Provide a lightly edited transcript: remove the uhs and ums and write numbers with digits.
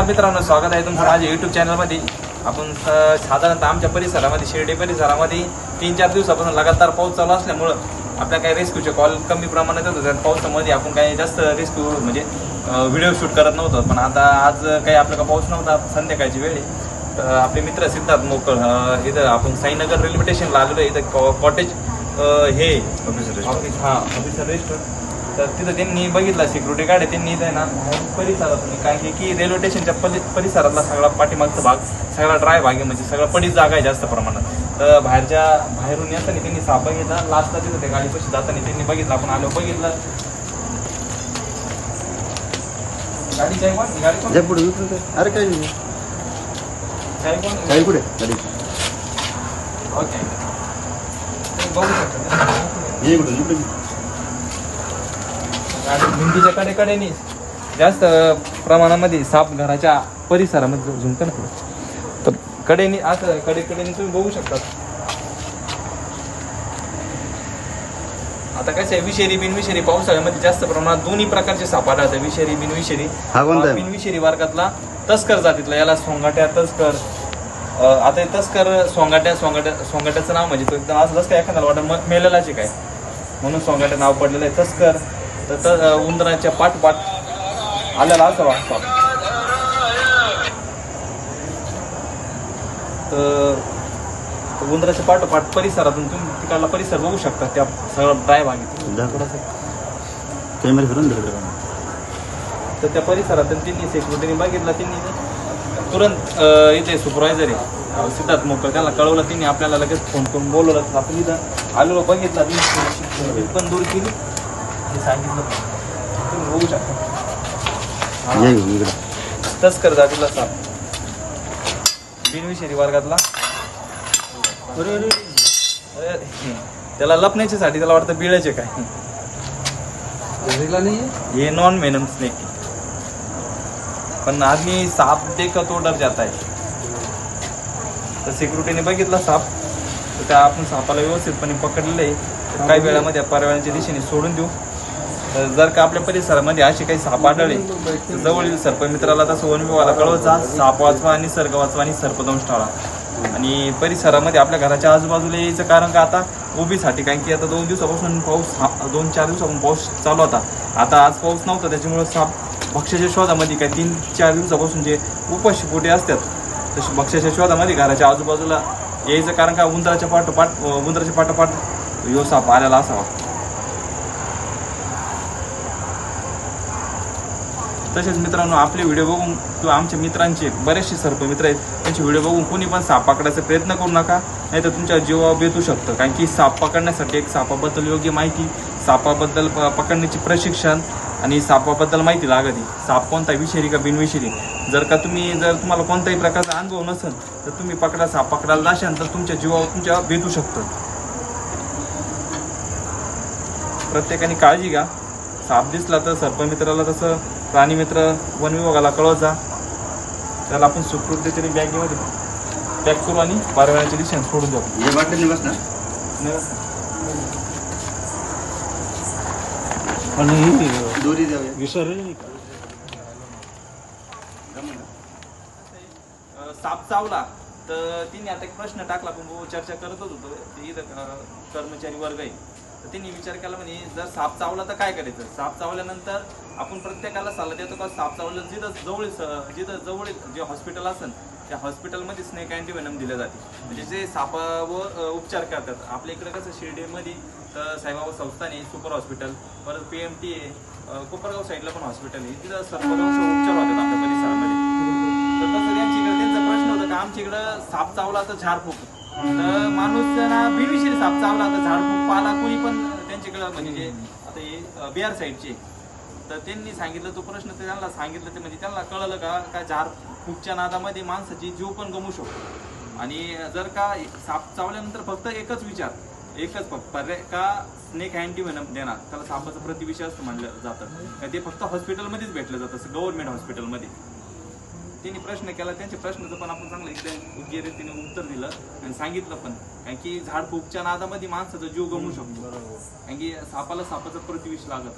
मित्रांनो, स्वागत आहे तुमचं माझ्या YouTube चॅनलमध्ये। आपण साधारणतः आमच्या परिसरामध्ये शिर्डी परिसरामध्ये 3-4 दिवसापासून लगातार पाऊस चालू असल्यामुळे आपल्या काही रेस्क्यूचे कॉल कमी प्रमाणात होत होते। पावसामध्ये आपण काही जास्त रेस्क्यू म्हणजे व्हिडिओ शूट करत नव्हतो, पण आता आज काही आपल्याला पाऊस नव्हता, संध्याकाळची वेळ आहे। आपले मित्र सिद्धार्थ मोकळ इथं आपण साईनगर रेल्वे स्टेशनला आलेलो आहे। इथं कॉटेज हे ऑफिसर रेस्टॉरंट, तर तिथं त्यांनी बघितला सिक्युरिटी गार्ड आहे, त्यांनी इथं ना परिसरातून काय की रेल्वे स्टेशनच्या परिसरातला सगळा पाठीमागचा भाग सगळा ड्राय भाग आहे, म्हणजे सगळा पडीत जागा आहे जास्त प्रमाणात। तर बाहेरून येताना त्यांनी साप बघितला, लास्टला तिथं त्या गाडीपाशी जाताना त्यांनी बघितलं, आपण आलो बघितलं गाडी काय कोण गाडी पुढे अरे काही नाही काय पुढे गाडी ओके बघू शकता ये कुठे गाडी भिंतीच्या कडेकडेनी जास्त प्रमाणामध्ये साप घराच्या परिसरामध्ये झुंकन तर कडेनी असं कडेकडेनी तुम्ही बघू शकता। आता कसं आहे, विषारी बिनविषारी पावसाळ्यामध्ये जास्त प्रमाणात दोन्ही प्रकारचे साप आढळतात, विषारी बिनविषारी। बिनविषारी वर्गातला तस्कर जातीतला याला सोंगाट्या तस्कर। आता तस्कर सोंगाट्याचं नाव म्हणजे तो एकदम असं काय एखाद्याला वाटत मेलेलाचे काय म्हणून सोंगाट्या नाव पडलेलं आहे तस्कर। तर उंदराच्या पाठपाठ आलेला असावा साप, तर उंदराच्या पाठोपाठ परिसरातून तुम्ही तिकडला परिसर बघू शकता, त्या सगळं ड्राय भाग कॅमेरा फिरून तर त्या परिसरातून त्यांनी सिक्युरिटीने बघितला, त्यांनी तुरंत इथे सुपरवायझर आहे सिद्धार्थ मोकळ त्याला कळवलं, त्यांनी आपल्याला लगेच फोन करून बोलवलं। आपण इथं आलो बघितला, पण दूर केली हे सांगितलं तुम्ही बघू शकता। तस्कर जातीला साप बिनविषारी वर्गातला, त्याला लपण्याच्यासाठी त्याला वाटतं बिळाचे काय हे नॉन वेनम स्नेक, पण आदमी साप देखा तो डर जाता है। तर सिक्युरिटीने बघितला साप, तर त्या आपण सापाला व्यवस्थितपणे पकडलेलं आहे, तर काही वेळामध्ये पर्यावरणाच्या दिशेने सोडून देऊ। तर जर का आपल्या परिसरामध्ये असे काही साप आढळले तर जवळील सर्पमित्राला तसं वन विभागाला कळवायचा, साप वाचवा, निसर्ग वाचवा आणि सर्पदंश टाळा। आणि परिसरामध्ये आपल्या घराच्या आजूबाजूला यायचं कारण का आता उभीसाठी, कारण की आता 2 दिवसापासून पाऊस 2-4 दिवसापासून पाऊस चालू होता, आता आज पाऊस नव्हता, त्याच्यामुळे साप भक्ष्याच्या शोधामध्ये काय 3-4 दिवसापासून जे उपाशी पोटे असतात तसे भक्ष्याच्या शोधामध्ये घराच्या आजूबाजूला यायचं कारण का उंदराच्या पाठोपाठ यो साप आलेला असावा। तसेच मित्रांनो, आपले व्हिडिओ बघून किंवा आमच्या मित्रांचे बरेचसे सर्पमित्र आहेत, त्यांचे व्हिडिओ बघून कोणी पण साप पकडायचा प्रयत्न करू नका, नाही तर तुमच्या जीवावर बेतू शकतं। कारण की साप पकडण्यासाठी एक सापाबद्दल योग्य माहिती, सापाबद्दल पकडण्याची प्रशिक्षण आणि सापाबद्दल माहिती लागते। साप कोणता विषारी का बिनविषारी, जर तुम्हाला कोणताही प्रकारचा अनुभव नसेल तर तुम्ही साप पकडायला जाशाल तर तुमच्या जीवावर बेतू शकतं। प्रत्येकाने काळजी घ्या, साप दिसला तर सर्पमित्राला तसं प्राणीमित्र वन विभागाला कळवायचा, त्याला आपण सुखरूपतेने बॅगेमध्ये पॅक करू आणि पर्यावरणाच्या दिशेने सोडून जाऊ। साप चावला तर तिने आता एक प्रश्न टाकला, पण चर्चा करतच होतो, इथं कर्मचारी वर्ग आहे, तर त्यांनी विचार केला म्हणे जर साप चावला तर काय करायचं। साप चावल्यानंतर आपण प्रत्येकाला सल्ला देतो का साप चावलं जिथं जवळ जे हॉस्पिटल असेल त्या हॉस्पिटलमध्ये स्नेक अँटीव्हेनम दिले जाते, म्हणजे जे सापावर उपचार करतात। आपल्या इकडे कसं शिर्डीमध्ये तर साईबाबा संस्थान आहे, सुपर हॉस्पिटल, परत PMT आहे, कोपरगाव साईडला पण हॉस्पिटल आहे, तिथं सर्पदंश उपचार होतात आपल्या परिसरामध्ये। तर तसं त्यांचा प्रश्न होता का आमच्या इकडं साप चावला तर झाडफूक, तर माणूस ना बिनविषारी साप चावला तर झाडफूक पाला कोणी पण त्यांच्याकडं, म्हणजे जे आता हे बिहार साईडचे, तर त्यांनी सांगितलं तो प्रश्न त्यांना सांगितलं, ते म्हणजे त्यांना कळलं का झाडफूकच्या नादामध्ये माणसाची जीव पण गमू शकतो। आणि जर का साप चावल्यानंतर फक्त एकच पर्याय का स्नेक अँटीव्हेनम देणार, त्याला सापाचं प्रतिविषय असतं म्हणलं जातं, ते फक्त हॉस्पिटलमध्येच भेटलं जातं, गव्हर्नमेंट हॉस्पिटलमध्ये। त्यांनी प्रश्न केला, त्यांच्या प्रश्नाचं पण आपण चांगलं एकदम योग्य रीतीने उत्तर दिलं आणि सांगितलं पण, कारण की झाडफूकच्या नादामध्ये माणसाचा जीव गमू शकतो, कारण की सापाचं प्रतिविष लागत।